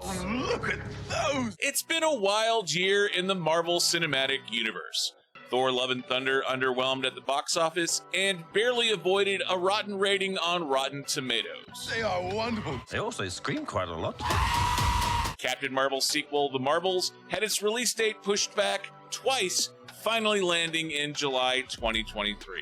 Look at those! It's been a wild year in the Marvel Cinematic Universe. Thor Love and Thunder underwhelmed at the box office and barely avoided a rotten rating on Rotten Tomatoes. They are wonderful. They also scream quite a lot. Captain Marvel's sequel, The Marvels, had its release date pushed back twice, finally landing in July 2023.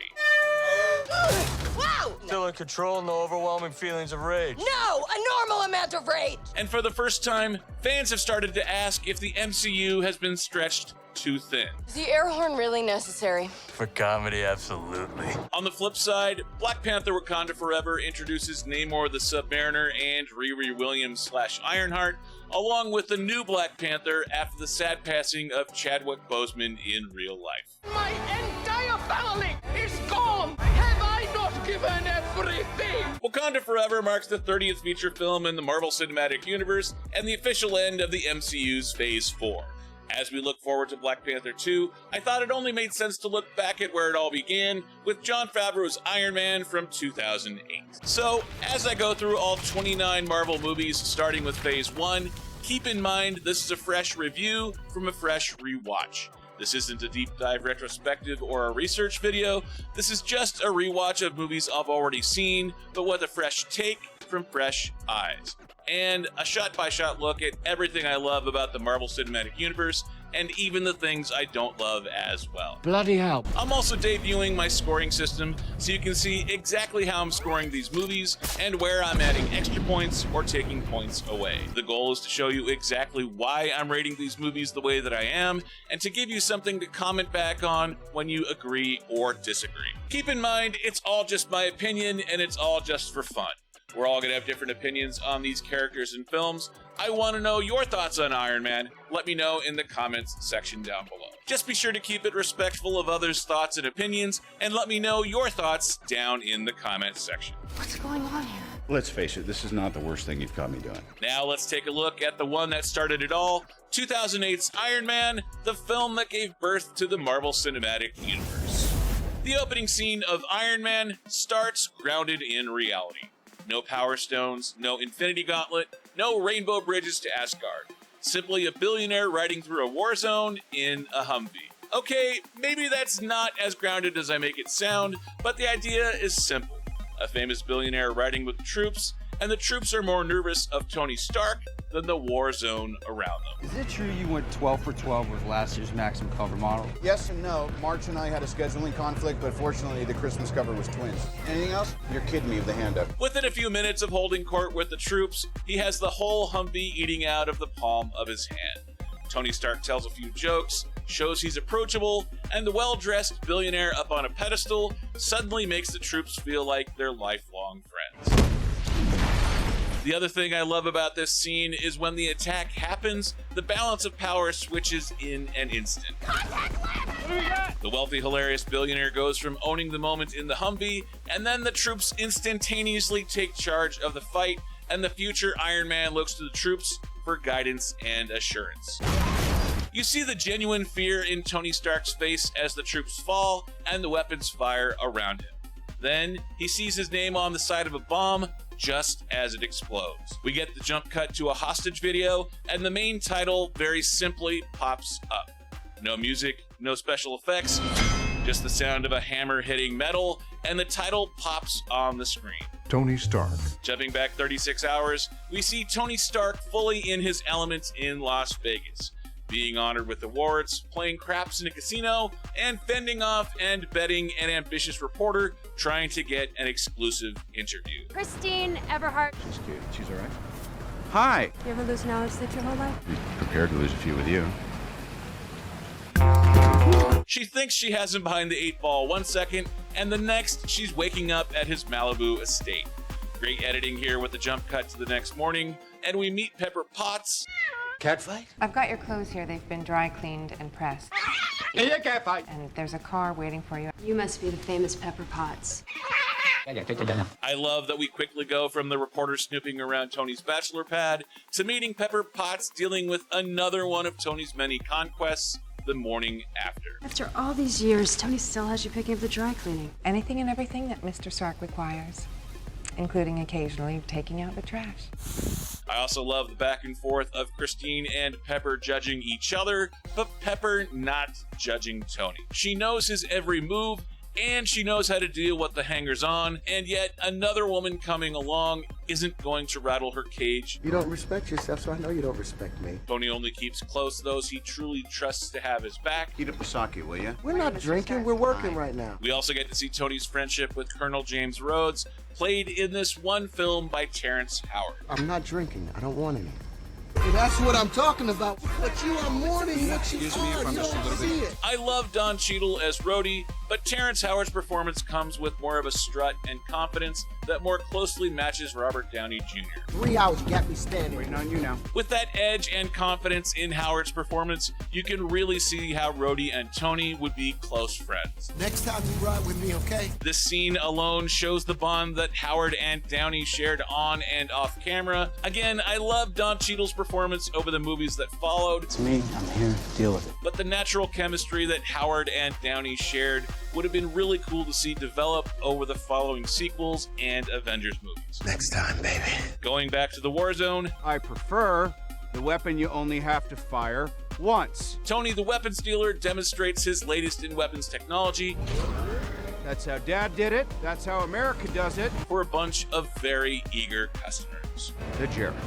Wow! Still in control, no overwhelming feelings of rage. No! A normal amount of rage! And for the first time, fans have started to ask if the MCU has been stretched too thin. Is the air horn really necessary? For comedy, absolutely. On the flip side, Black Panther Wakanda Forever introduces Namor the Submariner and Riri Williams / Ironheart, along with the new Black Panther after the sad passing of Chadwick Boseman in real life. My entire family is gone! Have I not given everything? Wakanda Forever marks the 30th feature film in the Marvel Cinematic Universe and the official end of the MCU's Phase 4. As we look forward to Black Panther 2, I thought it only made sense to look back at where it all began with Jon Favreau's Iron Man from 2008. So, as I go through all 29 Marvel movies starting with Phase 1, keep in mind this is a fresh review from a fresh rewatch. This isn't a deep dive retrospective or a research video, this is just a rewatch of movies I've already seen, but with a fresh take from fresh eyes. And a shot-by-shot look at everything I love about the Marvel Cinematic Universe, and even the things I don't love as well. Bloody hell. I'm also debuting my scoring system, so you can see exactly how I'm scoring these movies, and where I'm adding extra points or taking points away. The goal is to show you exactly why I'm rating these movies the way that I am, and to give you something to comment back on when you agree or disagree. Keep in mind, it's all just my opinion, and it's all just for fun. We're all going to have different opinions on these characters and films. I want to know your thoughts on Iron Man. Let me know in the comments section down below. Just be sure to keep it respectful of others' thoughts and opinions, and let me know your thoughts down in the comments section. What's going on here? Let's face it, this is not the worst thing you've caught me doing. Now let's take a look at the one that started it all, 2008's Iron Man, the film that gave birth to the Marvel Cinematic Universe. The opening scene of Iron Man starts grounded in reality. No Power Stones, no Infinity Gauntlet, no rainbow bridges to Asgard. Simply a billionaire riding through a war zone in a Humvee. Okay, maybe that's not as grounded as I make it sound, but the idea is simple. A famous billionaire riding with the troops, and the troops are more nervous of Tony Stark than the war zone around them. Is it true you went 12 for 12 with last year's maximum cover model? Yes and no. March and I had a scheduling conflict, but fortunately the Christmas cover was twins. Anything else? You're kidding me with the hand up. Within a few minutes of holding court with the troops, he has the whole Humvee eating out of the palm of his hand. Tony Stark tells a few jokes, shows he's approachable, and the well-dressed billionaire up on a pedestal suddenly makes the troops feel like they're lifelong friends. The other thing I love about this scene is when the attack happens, the balance of power switches in an instant. The wealthy, hilarious billionaire goes from owning the moment in the Humvee, and then the troops instantaneously take charge of the fight, and the future Iron Man looks to the troops for guidance and assurance. You see the genuine fear in Tony Stark's face as the troops fall and the weapons fire around him. Then, he sees his name on the side of a bomb just as it explodes. We get the jump cut to a hostage video, and the main title very simply pops up. No music, no special effects, just the sound of a hammer hitting metal, and the title pops on the screen. Tony Stark. Jumping back 36 hours, we see Tony Stark fully in his element in Las Vegas, being honored with awards, playing craps in a casino, and fending off and betting an ambitious reporter trying to get an exclusive interview. Christine Everhart. She's cute. She's all right. Hi. You ever lose knowledge that your whole life? Be prepared to lose a few with you. She thinks she has him behind the 8 ball 1 second, and the next she's waking up at his Malibu estate. Great editing here with the jump cut to the next morning, and we meet Pepper Potts. Catfight? I've got your clothes here. They've been dry cleaned and pressed. Yeah, catfight. And there's a car waiting for you. You must be the famous Pepper Potts. I love that we quickly go from the reporter snooping around Tony's bachelor pad to meeting Pepper Potts dealing with another one of Tony's many conquests the morning after. After all these years, Tony still has you picking up the dry cleaning. Anything and everything that Mr. Stark requires, including occasionally taking out the trash. I also love the back and forth of Christine and Pepper judging each other, but Pepper not judging Tony. She knows his every move, and she knows how to deal with the hangers-on, and yet another woman coming along isn't going to rattle her cage. You don't respect yourself, so I know you don't respect me. Tony only keeps close those he truly trusts to have his back. Heat up the sake, will ya? We're not drinking, we're working right now. We also get to see Tony's friendship with Colonel James Rhodes, played in this one film by Terrence Howard. I'm not drinking, I don't want any. That's what I'm talking about. But you are more than what you are. You don't see it. I love Don Cheadle as Rhodey, but Terrence Howard's performance comes with more of a strut and confidence that more closely matches Robert Downey Jr. 3 hours, you got me standing. Waiting on you now. With that edge and confidence in Howard's performance, you can really see how Rhodey and Tony would be close friends. Next time you ride with me, okay? This scene alone shows the bond that Howard and Downey shared on and off camera. Again, I love Don Cheadle's performance over the movies that followed. It's me. I'm here to deal with it. But the natural chemistry that Howard and Downey shared would have been really cool to see develop over the following sequels and Avengers movies. Next time, baby. Going back to the war zone, I prefer the weapon you only have to fire once. Tony the weapons dealer demonstrates his latest in weapons technology. That's how Dad did it. That's how America does it. For a bunch of very eager customers. The Jericho.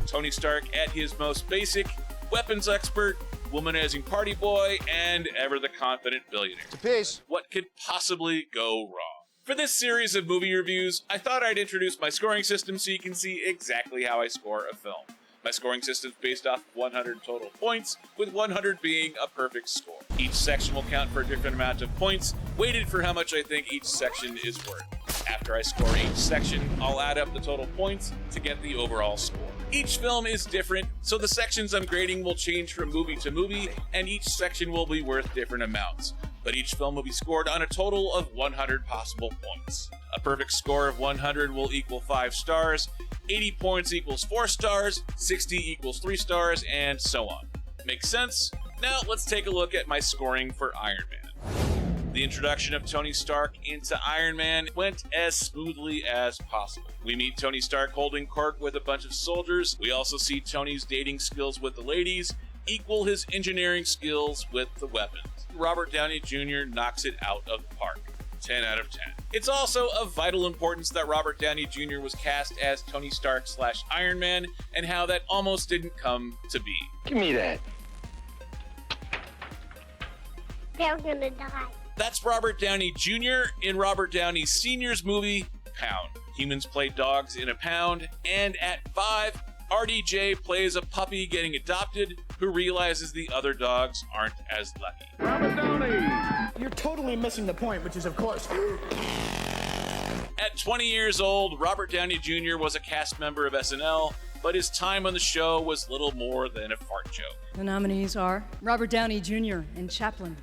Tony Stark at his most basic, weapons expert, womanizing party boy, and ever the confident billionaire. It's a piece. What could possibly go wrong? For this series of movie reviews, I thought I'd introduce my scoring system so you can see exactly how I score a film. My scoring system is based off 100 total points, with 100 being a perfect score. Each section will count for a different amount of points, weighted for how much I think each section is worth. After I score each section, I'll add up the total points to get the overall score. Each film is different, so the sections I'm grading will change from movie to movie, and each section will be worth different amounts. But each film will be scored on a total of 100 possible points. A perfect score of 100 will equal 5 stars, 80 points equals 4 stars, 60 equals 3 stars, and so on. Makes sense? Now let's take a look at my scoring for Iron Man. The introduction of Tony Stark into Iron Man went as smoothly as possible. We meet Tony Stark holding court with a bunch of soldiers. We also see Tony's dating skills with the ladies equal his engineering skills with the weapons. Robert Downey Jr. knocks it out of the park. 10 out of 10. It's also of vital importance that Robert Downey Jr. was cast as Tony Stark / Iron Man, and how that almost didn't come to be. Give me that. They're gonna die. That's Robert Downey Jr. in Robert Downey Sr.'s movie, Pound. Humans play dogs in a pound, and at 5, RDJ plays a puppy getting adopted who realizes the other dogs aren't as lucky. Robert Downey! You're totally missing the point, which is, of course... At 20 years old, Robert Downey Jr. was a cast member of SNL, but his time on the show was little more than a fart joke. The nominees are Robert Downey Jr. and Chaplin.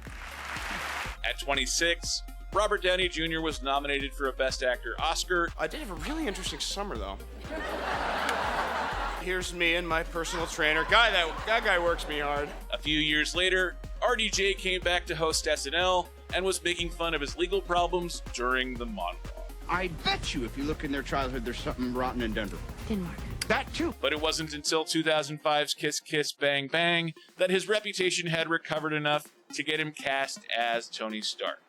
At 26, Robert Downey Jr. was nominated for a Best Actor Oscar. I did have a really interesting summer, though. Here's me and my personal trainer. That guy works me hard. A few years later, RDJ came back to host SNL and was making fun of his legal problems during the monologue. I bet you if you look in their childhood, there's something rotten in Denver. Denmark. That too. But it wasn't until 2005's Kiss Kiss Bang Bang that his reputation had recovered enough to get him cast as Tony Stark,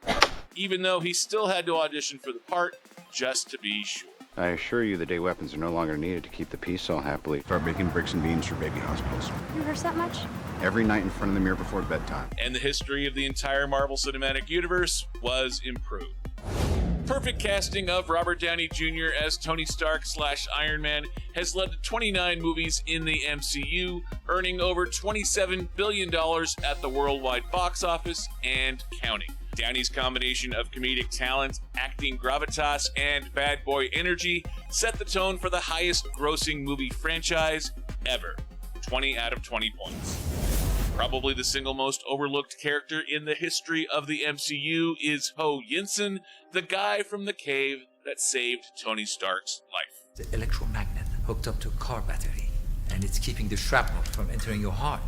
even though he still had to audition for the part just to be sure. I assure you the day weapons are no longer needed to keep the peace all happily. Start making bricks and beams for baby hospitals. You rehearse that much? Every night in front of the mirror before bedtime. And the history of the entire Marvel Cinematic Universe was improved. Perfect casting of Robert Downey Jr. as Tony Stark / Iron Man has led to 29 movies in the MCU, earning over $27 billion at the worldwide box office and counting. Downey's combination of comedic talent, acting gravitas, and bad boy energy set the tone for the highest grossing movie franchise ever. 20 out of 20 points. Probably the single most overlooked character in the history of the MCU is Yinsen, the guy from the cave that saved Tony Stark's life. The electromagnet hooked up to a car battery, and it's keeping the shrapnel from entering your heart.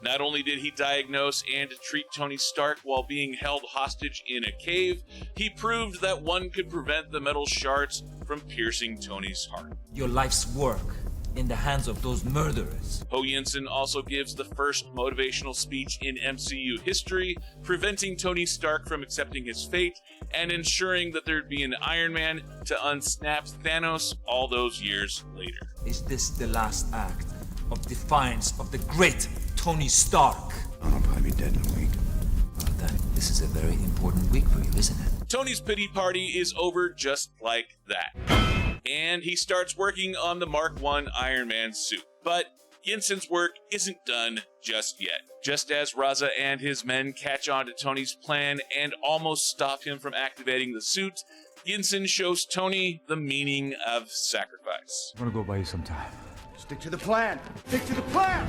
Not only did he diagnose and treat Tony Stark while being held hostage in a cave, he proved that one could prevent the metal shards from piercing Tony's heart. Your life's work in the hands of those murderers. Yinsen also gives the first motivational speech in MCU history, preventing Tony Stark from accepting his fate and ensuring that there'd be an Iron Man to unsnap Thanos all those years later. Is this the last act of defiance of the great Tony Stark? I'll probably be dead in a week. Well then, this is a very important week for you, isn't it? Tony's pity party is over just like that. And he starts working on the Mark I Iron Man suit. But Yinsen's work isn't done just yet. Just as Raza and his men catch on to Tony's plan and almost stop him from activating the suit, Yinsen shows Tony the meaning of sacrifice. I'm gonna go buy you some time. Stick to the plan. Stick to the plan.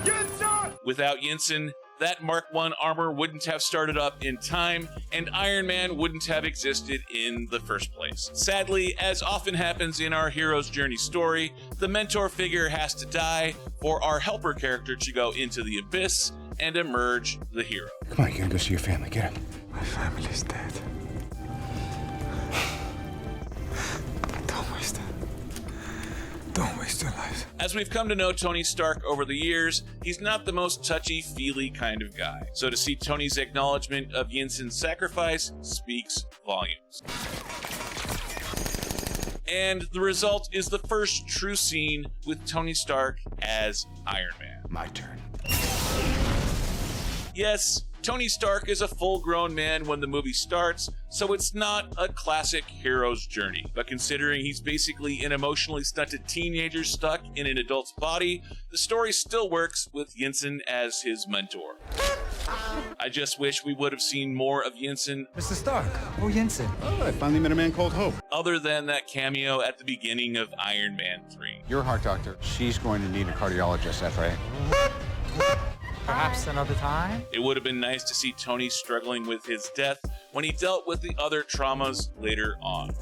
Yinsen! Without Yinsen, that Mark I armor wouldn't have started up in time, and Iron Man wouldn't have existed in the first place. Sadly, as often happens in our hero's journey story, the mentor figure has to die for our helper character to go into the abyss and emerge the hero. Come on, you gotta go see your family. Get him. My family's dead. Don't waste it. Don't waste your life. As we've come to know Tony Stark over the years, he's not the most touchy-feely kind of guy. So to see Tony's acknowledgement of Yinsen's sacrifice speaks volumes. And the result is the first true scene with Tony Stark as Iron Man. My turn. Yes, Tony Stark is a full-grown man when the movie starts, so it's not a classic hero's journey. But considering he's basically an emotionally stunted teenager stuck in an adult's body, the story still works with Yinsen as his mentor. I just wish we would have seen more of Yinsen. Mr. Stark. Oh, Yinsen. Oh, I finally met a man called Hope. Other than that cameo at the beginning of Iron Man 3. Your heart doctor. She's going to need a cardiologist, that's right. Perhaps another time? It would have been nice to see Tony struggling with his death when he dealt with the other traumas later on.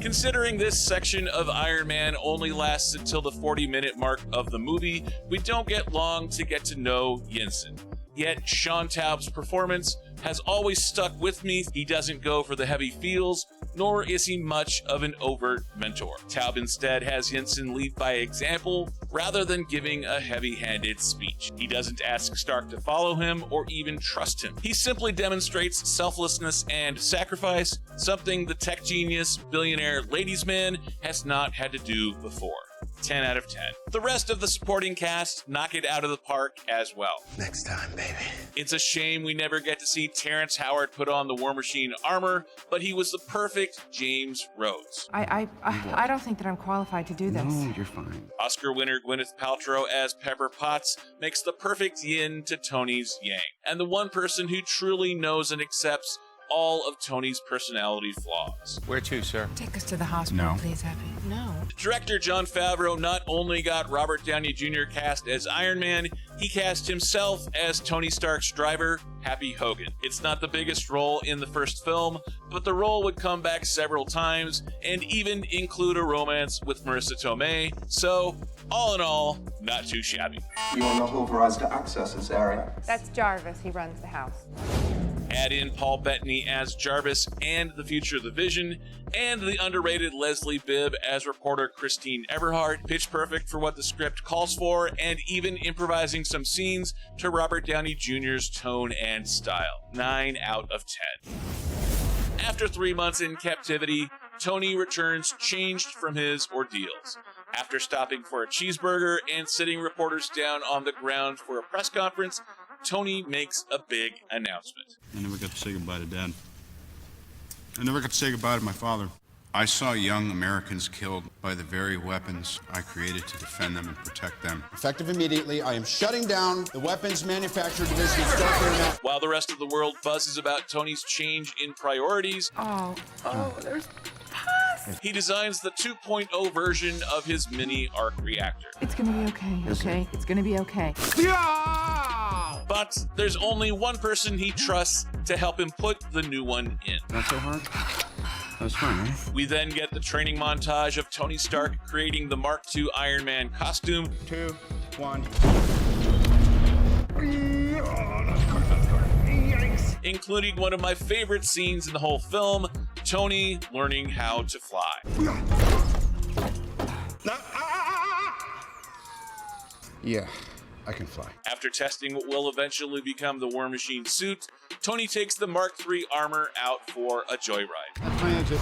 Considering this section of Iron Man only lasts until the 40-minute mark of the movie, we don't get long to get to know Yinsen. Yet Shaun Toub's performance has always stuck with me. He doesn't go for the heavy feels, nor is he much of an overt mentor. Toub instead has Yinsen lead by example rather than giving a heavy-handed speech. He doesn't ask Stark to follow him or even trust him. He simply demonstrates selflessness and sacrifice, something the tech genius, billionaire ladies' man has not had to do before. 10 out of 10. The rest of the supporting cast knock it out of the park as well. Next time, baby. It's a shame we never get to see Terrence Howard put on the War Machine armor, but he was the perfect James Rhodes. I don't think that I'm qualified to do this. No, you're fine. Oscar winner Gwyneth Paltrow as Pepper Potts makes the perfect yin to Tony's yang, and the one person who truly knows and accepts all of Tony's personality flaws. Where to, sir? Take us to the hospital, No. please, Happy. No. Director Jon Favreau not only got Robert Downey Jr. cast as Iron Man, he cast himself as Tony Stark's driver, Happy Hogan. It's not the biggest role in the first film, but the role would come back several times and even include a romance with Marissa Tomei, so all in all, not too shabby. You are not authorized to access this area. That's Jarvis. He runs the house. Add in Paul Bettany as Jarvis and the future of the Vision, and the underrated Leslie Bibb as reporter Christine Everhart, pitch perfect for what the script calls for, and even improvising some scenes to Robert Downey Jr.'s tone and style. 9 out of 10. After 3 months in captivity, Tony returns changed from his ordeals. After stopping for a cheeseburger and sitting reporters down on the ground for a press conference, Tony makes a big announcement. I never got to say goodbye to Dad. I never got to say goodbye to my father. I saw young Americans killed by the very weapons I created to defend them and protect them. Effective immediately, I am shutting down the weapons manufacturer division of Stark International. While the rest of the world buzzes about Tony's change in priorities, There's he designs the 2.0 version of his mini arc reactor. It's gonna be okay, okay? It's gonna be okay. But there's only one person he trusts to help him put the new one in. Not so hard? That was fun, right? We then get the training montage of Tony Stark creating the Mark II Iron Man costume. 2, One. Including one of my favorite scenes in the whole film, Tony learning how to fly. Yeah, I can fly. After testing what will eventually become the War Machine suit, Tony takes the Mark III armor out for a joyride. That's my engine.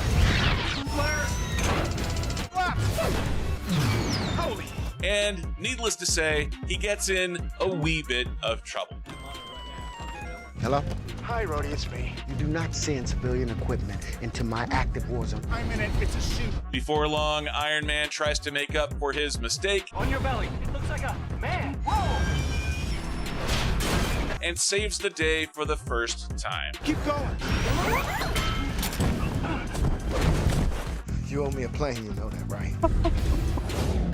And needless to say, he gets in a wee bit of trouble. Hello? Hi, Rhodey, it's me. You do not send civilian equipment into my active war zone. I'm in it. It's a suit. Before long, Iron Man tries to make up for his mistake. On your belly. It looks like a man. Whoa! And saves the day for the first time. Keep going. You owe me a plane, you know that, right?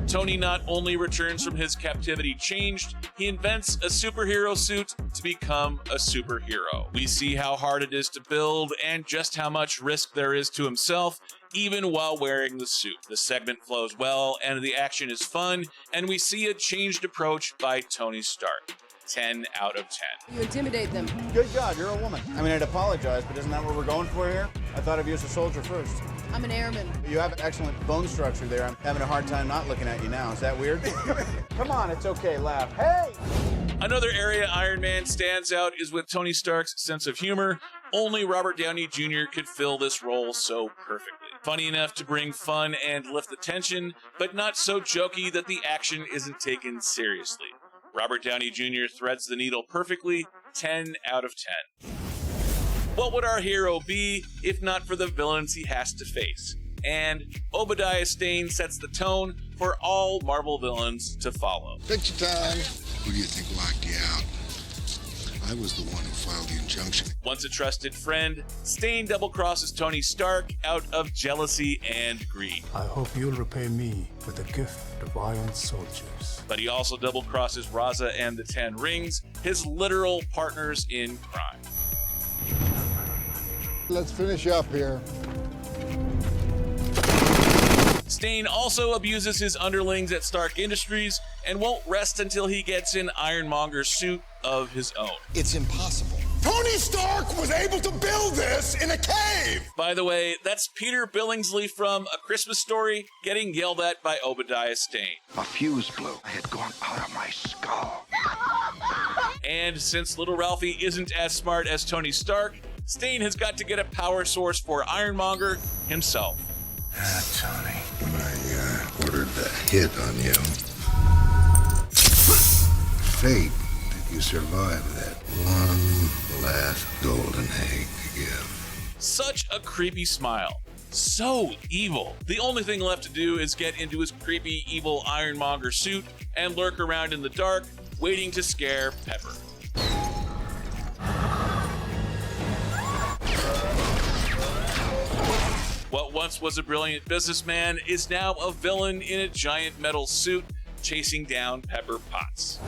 Tony not only returns from his captivity changed, he invents a superhero suit to become a superhero. We see how hard it is to build and just how much risk there is to himself, even while wearing the suit. The segment flows well and the action is fun, and we see a changed approach by Tony Stark. 10 out of 10. You intimidate them. Good God, you're a woman. I mean, I'd apologize, but isn't that what we're going for here? I thought of you as a soldier first. I'm an airman. You have excellent bone structure there. I'm having a hard time not looking at you now. Is that weird? Come on, it's okay, laugh. Hey! Another area Iron Man stands out is with Tony Stark's sense of humor. Only Robert Downey Jr. could fill this role so perfectly. Funny enough to bring fun and lift the tension, but not so jokey that the action isn't taken seriously. Robert Downey Jr. threads the needle perfectly, 10 out of 10. What would our hero be if not for the villains he has to face? And Obadiah Stane sets the tone for all Marvel villains to follow. Picture time. Who do you think locked you out? I was the one who filed the injunction. Once a trusted friend, Stane double-crosses Tony Stark out of jealousy and greed. I hope you'll repay me with the gift of Iron Soldiers. But he also double-crosses Raza and the Ten Rings, his literal partners in crime. Let's finish up here. Stane also abuses his underlings at Stark Industries and won't rest until he gets an Ironmonger's suit of his own. It's impossible. Tony Stark was able to build this in a cave! By the way, that's Peter Billingsley from A Christmas Story getting yelled at by Obadiah Stane. A fuse blew. I had gone out of my skull. And since little Ralphie isn't as smart as Tony Stark, Stane has got to get a power source for Ironmonger himself. Tony, when I ordered the hit on you, fate that you survived that one last golden egg to give. Such a creepy smile. So evil. The only thing left to do is get into his creepy, evil Ironmonger suit and lurk around in the dark, waiting to scare Pepper. What once was a brilliant businessman is now a villain in a giant metal suit chasing down Pepper Potts.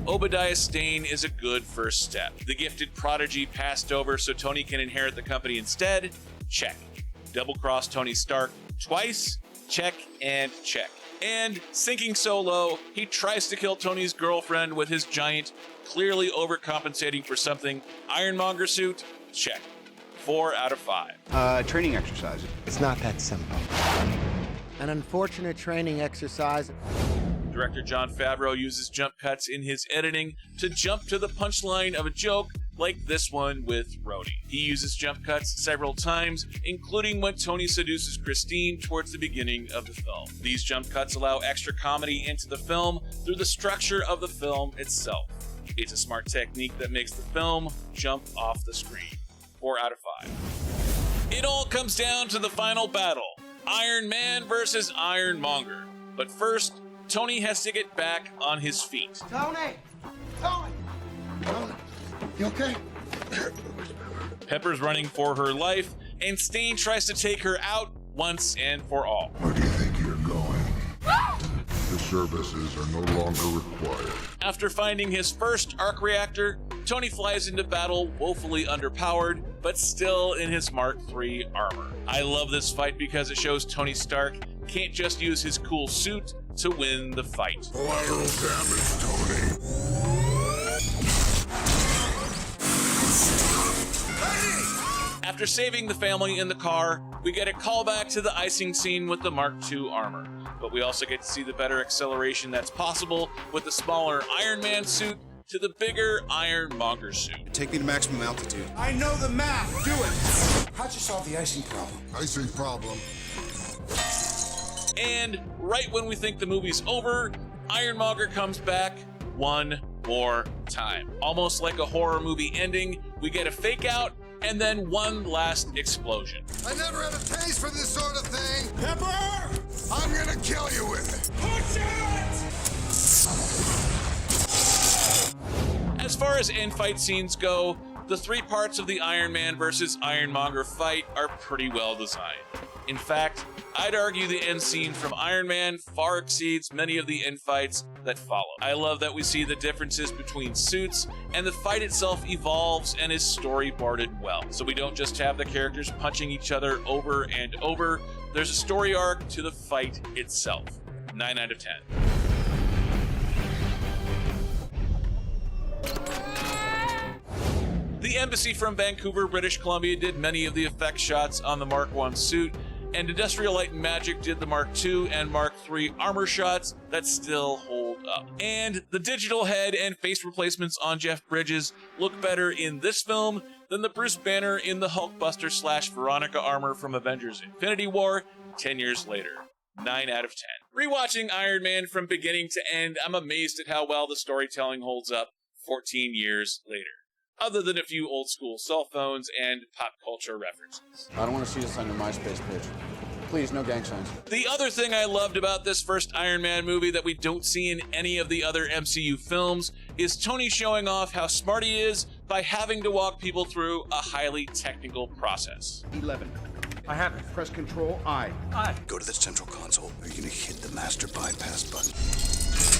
Obadiah Stane is a good first step. The gifted prodigy passed over so Tony can inherit the company instead? Check. Double-cross Tony Stark twice? Check and check. And sinking so low, he tries to kill Tony's girlfriend with his giant, clearly overcompensating for something, Ironmonger suit? Check. 4 out of 5. Training exercise. It's not that simple. An unfortunate training exercise. Director Jon Favreau uses jump cuts in his editing to jump to the punchline of a joke like this one with Rhodey. He uses jump cuts several times, including when Tony seduces Christine towards the beginning of the film. These jump cuts allow extra comedy into the film through the structure of the film itself. It's a smart technique that makes the film jump off the screen. 4 out of 5. It all comes down to the final battle, Iron Man versus Ironmonger. But first, Tony has to get back on his feet. Tony! Tony! Tony! You okay? Pepper's running for her life, and Stane tries to take her out once and for all. Where do you think you're going? The services are no longer required. After finding his first arc reactor, Tony flies into battle woefully underpowered, but still in his Mark III armor. I love this fight because it shows Tony Stark can't just use his cool suit to win the fight. Collateral damage, Tony. After saving the family in the car, we get a callback to the icing scene with the Mark II armor, but we also get to see the better acceleration that's possible with the smaller Iron Man suit to the bigger Iron Monger suit. Take me to maximum altitude. I know the math. Do it. How'd you solve the icing problem? Icing problem. And right when we think the movie's over, Ironmonger comes back one more time. Almost like a horror movie ending, we get a fake out and then one last explosion. I never had a taste for this sort of thing. Pepper! I'm gonna kill you with it. Push it! As far as end fight scenes go, the three parts of the Iron Man versus Ironmonger fight are pretty well designed. In fact, I'd argue the end scene from Iron Man far exceeds many of the end fights that follow. I love that we see the differences between suits, and the fight itself evolves and is storyboarded well. So we don't just have the characters punching each other over and over, there's a story arc to the fight itself. 9 out of 10. The embassy from Vancouver, British Columbia did many of the effect shots on the Mark I suit, and Industrial Light and Magic did the Mark II and Mark III armor shots that still hold up. And the digital head and face replacements on Jeff Bridges look better in this film than the Bruce Banner in the Hulkbuster / Veronica armor from Avengers Infinity War 10 years later. 9 out of 10. Rewatching Iron Man from beginning to end, I'm amazed at how well the storytelling holds up 14 years later. Other than a few old school cell phones and pop culture references. I don't want to see this on your MySpace page. Please, no gang signs. The other thing I loved about this first Iron Man movie that we don't see in any of the other MCU films is Tony showing off how smart he is by having to walk people through a highly technical process. 11. I have it. Press Control I. Go to the central console. Are you gonna hit the master bypass button?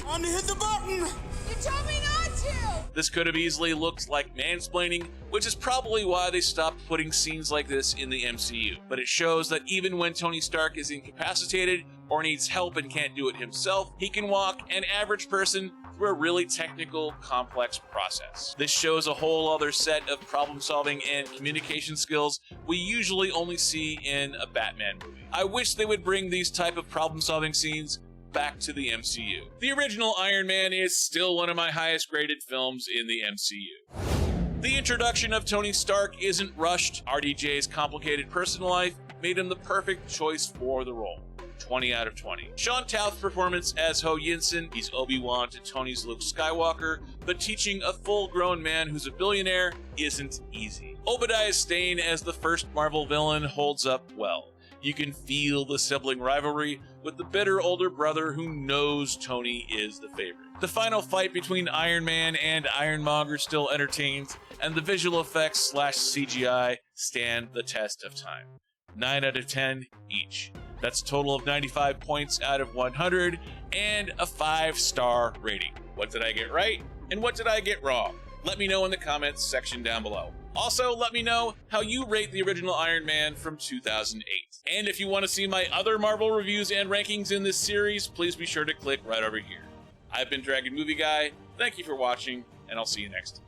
I'm to hit the button! You told me not to! This could have easily looked like mansplaining, which is probably why they stopped putting scenes like this in the MCU. But it shows that even when Tony Stark is incapacitated or needs help and can't do it himself, he can walk an average person through a really technical, complex process. This shows a whole other set of problem-solving and communication skills we usually only see in a Batman movie. I wish they would bring these type of problem-solving scenes back to the MCU. The original Iron Man is still one of my highest graded films in the MCU. The introduction of Tony Stark isn't rushed. RDJ's complicated personal life made him the perfect choice for the role. 20 out of 20. Shaun Taub's performance as Ho Yinsen, he's Obi-Wan to Tony's Luke Skywalker, but teaching a full-grown man who's a billionaire isn't easy. Obadiah Stane as the first Marvel villain holds up well. You can feel the sibling rivalry with the bitter older brother who knows Tony is the favorite. The final fight between Iron Man and Ironmonger still entertains, and the visual effects / CGI stand the test of time. 9 out of 10 each. That's a total of 95 points out of 100 and a 5-star rating. What did I get right and what did I get wrong? Let me know in the comments section down below. Also, let me know how you rate the original Iron Man from 2008. And if you want to see my other Marvel reviews and rankings in this series, please be sure to click right over here. I've been Dragon Movie Guy, thank you for watching, and I'll see you next time.